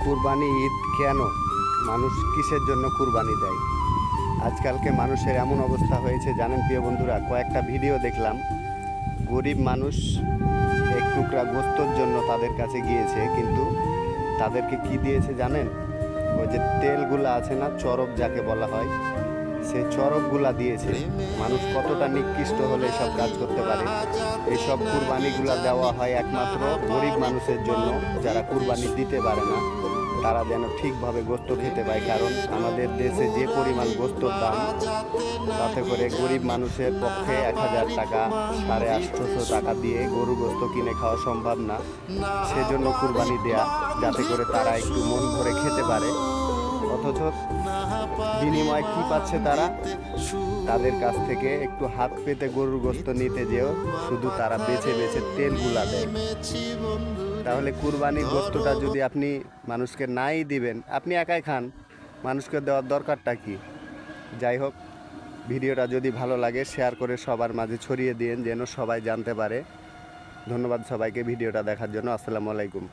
কুরবানি ঈদ কেন, মানুষ কিসের জন্য কুরবানি দেয়? আজকালকে মানুষের এমন অবস্থা হয়েছে জানেন প্রিয় বন্ধুরা, কয়েকটা ভিডিও দেখলাম, গরিব মানুষ এক টুকরা গোস্তর জন্য তাদের কাছে গিয়েছে, কিন্তু তাদেরকে কি দিয়েছে জানেন? ওই যে তেলগুলা আছে না, চরক যাকে বলা হয়, সেই চরকগুলা দিয়েছে। মানুষ কতটা নিকৃষ্ট হলে এসব কাজ করতে পারে? এইসব কুরবানিগুলা দেওয়া হয় একমাত্র গরিব মানুষের জন্য, যারা কুরবানি দিতে পারে না, তারা যেন ঠিকভাবে গোস্ত খেতে পায়। কারণ আমাদের দেশে যে পরিমাণ গোস্তর দাম, তাতে করে গরিব মানুষের পক্ষে 1000 টাকা 850 টাকা দিয়ে গরু গোস্ত কিনে খাওয়া সম্ভব না। সেজন্য কুরবানি দেয়া, যাতে করে তারা একটু মন ভরে খেতে পারে। অথচ বিনিময়ে কি পাচ্ছে তারা? তাদের কাছ থেকে একটু হাত পেতে গরুর গোস্ত নিতে যেও শুধু তারা বেছে বেছে তেলগুলা দেয়। তাহলে কুরবানির গোস্তটা যদি আপনি মানুষকে নাই দিবেন, আপনি একাই খান, মানুষকে দেওয়ার দরকারটা কি? যাই হোক, ভিডিওটা যদি ভালো লাগে শেয়ার করে সবার মাঝে ছড়িয়ে দিন, যেন সবাই জানতে পারে। ধন্যবাদ সবাইকে ভিডিওটা দেখার জন্য। আসসালামু আলাইকুম।